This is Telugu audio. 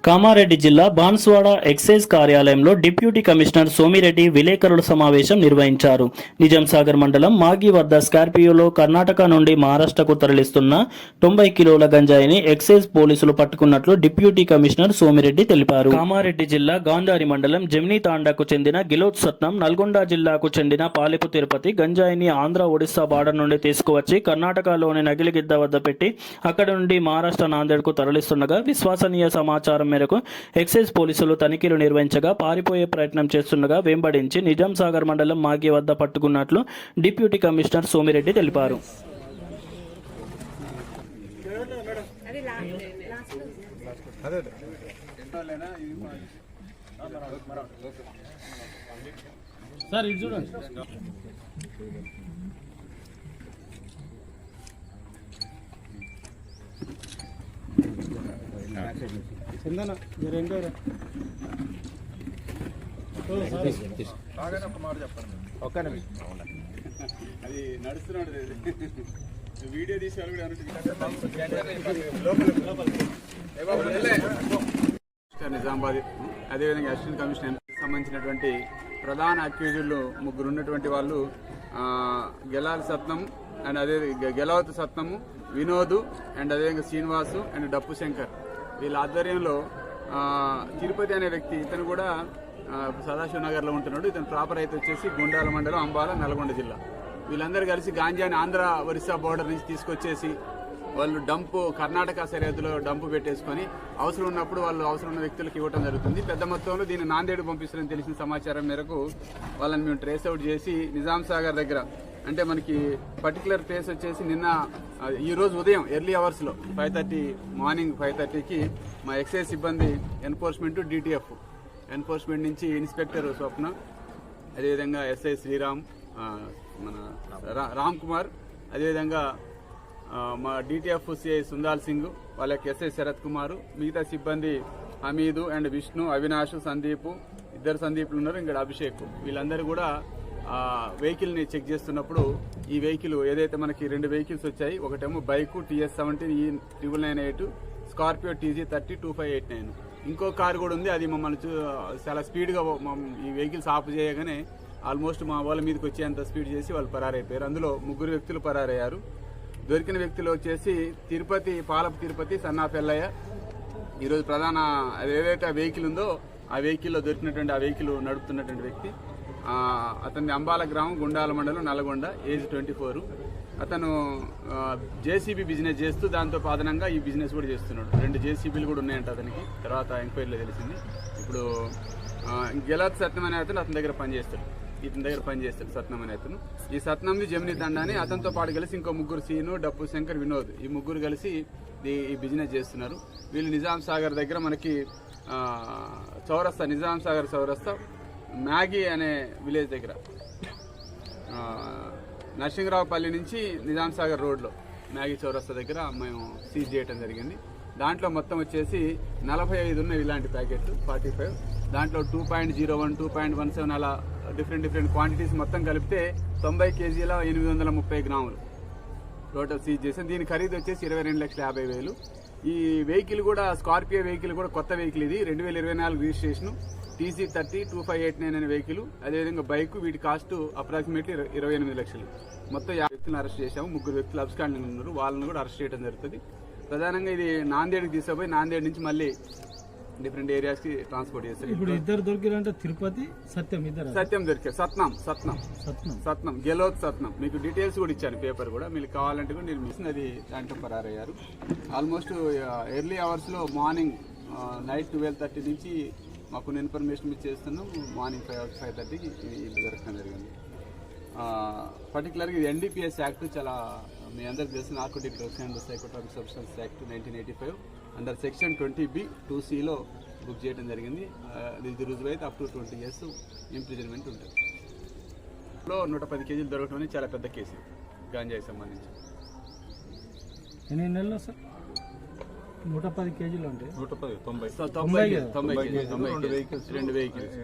కామారెడ్డి జిల్లా బాన్స్వాడ ఎక్సైజ్ కార్యాలయంలో డిప్యూటీ కమిషనర్ సోమిరెడ్డి విలేకరుల సమావేశం నిర్వహించారు. నిజాంసాగర్ మండలం మాగి వద్ద స్కార్పియోలో కర్ణాటక నుండి మహారాష్ట్రకు తరలిస్తున్న 90 కిలోల గంజాయిని ఎక్సైజ్ పోలీసులు పట్టుకున్నట్లు డిప్యూటీ కమిషనర్ సోమిరెడ్డి తెలిపారు. కామారెడ్డి జిల్లా గాంధారి మండలం జమ్నీ తాండాకు చెందిన గిలోత్ సత్నం, నల్గొండ జిల్లాకు చెందిన పాలెపు తిరుపతి గంజాయిని ఆంధ్ర ఒడిశా బార్డర్ నుండి తీసుకువచ్చి కర్ణాటకలోని నగిలిగిద్ద వద్ద పెట్టి అక్కడి నుండి మహారాష్ట్ర నాందేడ్కు తరలిస్తుండగా విశ్వసనీయ సమాచారం మేరకు ఎక్సైజ్ పోలీసులు తనిఖీలు నిర్వహించగా పారిపోయే ప్రయత్నం చేస్తుండగా వెంబడించి నిజాంసాగర్ మండలం మాగి వద్ద పట్టుకున్నట్లు డిప్యూటీ కమిషనర్ సోమిరెడ్డి తెలిపారు. సార్ ఇది చూడండి. చందన రెండో ఒక్క నిమిషం అది నడుస్తున్నాడు వీడియో తీసేవాళ్ళు నిజామాబాద్, అదేవిధంగా అసిస్టెంట్ కమిషనర్ సంబంధించినటువంటి ప్రధాన అక్యూజులు ముగ్గురు ఉన్నటువంటి వాళ్ళు గెలాల్ సత్నం అండ్ అదే గెలవత్ సత్నము, వినోద్ అండ్ అదేవిధంగా శ్రీనివాసు అండ్ డప్పు శంకర్ వీళ్ళ ఆధ్వర్యంలో తిరుపతి అనే వ్యక్తి, ఇతను కూడా సదాశివ నగర్లో ఉంటున్నాడు. ఇతను ప్రాపర్ అయితే వచ్చేసి గుండాల మండలం, అంబాల, నల్గొండ జిల్లా. వీళ్ళందరూ కలిసి గాంజాని ఆంధ్ర ఒరిస్సా బోర్డర్ నుంచి తీసుకొచ్చేసి వాళ్ళు డంపు కర్ణాటక సరిహద్దులో డంపు పెట్టేసుకొని అవసరం ఉన్నప్పుడు వాళ్ళు అవసరం ఉన్న వ్యక్తులకు ఇవ్వడం జరుగుతుంది. పెద్ద మొత్తంలో దీన్ని నాందేడు పంపిస్తారని తెలిసిన సమాచారం మేరకు వాళ్ళని మేము ట్రేస్ అవుట్ చేసి నిజాంసాగర్ దగ్గర, అంటే మనకి పర్టికులర్ ప్లేస్ వచ్చేసి నిన్న ఈరోజు ఉదయం ఎర్లీ అవర్స్లో 5:30 మార్నింగ్ 5:30కి మా ఎక్సైజ్ సిబ్బంది ఎన్ఫోర్స్మెంట్, డిటిఎఫ్ ఎన్ఫోర్స్మెంట్ నుంచి ఇన్స్పెక్టర్ స్వప్న, అదేవిధంగా ఎస్ఐ శ్రీరామ్, మన రామ్ కుమార్, అదేవిధంగా మా డిటిఎఫ్ సిఐ సుందాల్ సింగ్, వాళ్ళకి ఎస్ఐ శరత్ కుమార్, మిగతా సిబ్బంది హమీదు అండ్ విష్ణు, అవినాష్, సందీప్, ఇద్దరు సందీప్లు ఉన్నారు, ఇంకా అభిషేక్. వీళ్ళందరూ కూడా వెహికల్ని చెక్ చేస్తున్నప్పుడు ఈ వెహికల్ ఏదైతే మనకి 2 వెహికల్స్ వచ్చాయి, ఒకటేమో బైకు TS17E9998, స్కార్పియో TG302589, ఇంకో కారు కూడా ఉంది. అది మమ్మల్ని చాలా స్పీడ్గా ఈ వెహికల్స్ ఆఫ్ చేయగానే ఆల్మోస్ట్ మా వాళ్ళ మీదకి వచ్చేంత స్పీడ్ చేసి వాళ్ళు పరారైపోయారు. అందులో 3 వ్యక్తులు పరారయ్యారు. దొరికిన వ్యక్తులు వచ్చేసి తిరుపతి, పాలపు తిరుపతి, సన్నాఫ్ ఎల్లయ్య. ఈరోజు ప్రధాన ఏదైతే ఆ వెహికల్ ఉందో ఆ వెహికల్లో దొరికినటువంటి ఆ వెహికల్ నడుపుతున్నటువంటి వ్యక్తి అతని అంబాల గ్రామం, గుండాల మండలం, నల్గొండ, ఏజ్ 24. అతను జేసీబీ బిజినెస్ చేస్తూ దాంతో అదనంగా ఈ బిజినెస్ కూడా చేస్తున్నాడు. 2 జేసీబీలు కూడా ఉన్నాయంట అతనికి, తర్వాత ఎంక్వైరీలో తెలిసింది. ఇప్పుడు గెలాత్ సత్నం అనే అతను అతని దగ్గర పనిచేస్తాడు, సత్నం అనే అతను. ఈ సత్నంది జమ్నీ తండాని, అతనితో పాటు కలిసి ఇంకో 3 సీను, డప్పు శంకర్, వినోద్, ఈ 3 కలిసి ఈ బిజినెస్ చేస్తున్నారు. వీళ్ళు నిజాంసాగర్ దగ్గర మనకి చౌరస్తా, నిజాంసాగర్ చౌరస్తా మ్యాగీ అనే విలేజ్ దగ్గర నరసింహరావుపల్లి నుంచి నిజాంసాగర్ రోడ్లో మ్యాగీ చౌరస్తా దగ్గర మేము సీజ్ చేయడం జరిగింది. దాంట్లో మొత్తం వచ్చేసి 45 ఉన్నాయి ఇలాంటి ప్యాకెట్లు, 45. దాంట్లో 2.01, 2.17 అలా డిఫరెంట్ క్వాంటిటీస్ మొత్తం కలిపితే 90 కేజీల 830 గ్రాములు టోటల్ సీజ్ చేసాం. దీని ఖరీదు వచ్చేసి 22,50,000. ఈ వెహికల్ కూడా స్కార్పియో వెహికల్ కూడా కొత్త వెహికల్, ఇది 2024 రిజిస్ట్రేషన్, TC302589 అనే వెహికల్. అదేవిధంగా బైక్, వీటి కాస్ట్ అప్రాక్సిమేట్లీ 28 లక్షలు. మొత్తం 50 వ్యక్తులను అరెస్ట్ చేశాము. 3 వ్యక్తులు అబ్స్కాండింగ్ ఉన్నారు, వాళ్ళని కూడా అరెస్ట్ చేయడం జరుగుతుంది. ప్రధానంగా ఇది నాందేడ్కి తీసుకుపోయి నాందేడ్ నుంచి మళ్ళీ డిఫరెంట్ ఏరియాస్ కి ట్రాన్స్పోర్ట్ చేస్తారు. ఇప్పుడు ఇద్దరు దొరికారంటే తిరుపతి, సత్యం దొరికారు, సత్నం గెలోత్ సత్నం. మీకు డీటెయిల్స్ కూడా ఇచ్చాను, పేపర్ కూడా, మీకు కావాలంటే కూడా నేను మిషన్ అది దాంట్లో పరారయ్యారు. ఆల్మోస్ట్ ఎర్లీ అవర్స్ లో మార్నింగ్ నైట్ 12:30 నుంచి మాకు ఇన్ఫర్మేషన్ మీరు చేస్తున్నాం. మార్నింగ్ 5:30కి ఇది దొరకడం జరిగింది. పర్టికులర్గా ఇది NDPS యాక్ట్, చాలా మీ అందరికి తెలిసిన narcotic drugs and psychotropic substance act 1985 under section 20B(2)(c)లో బుక్ చేయడం జరిగింది. ఇది రుజువైతే అప్ టు 20 years ఇంప్రిజన్మెంట్ ఉంటుంది. 110 కేజీలు దొరకడం అనేది చాలా పెద్ద కేసు గాంజాకి సంబంధించి. ఎన్ని నెలలు సార్? 110 కేజీలు అంటే 90 2 వెహికల్స్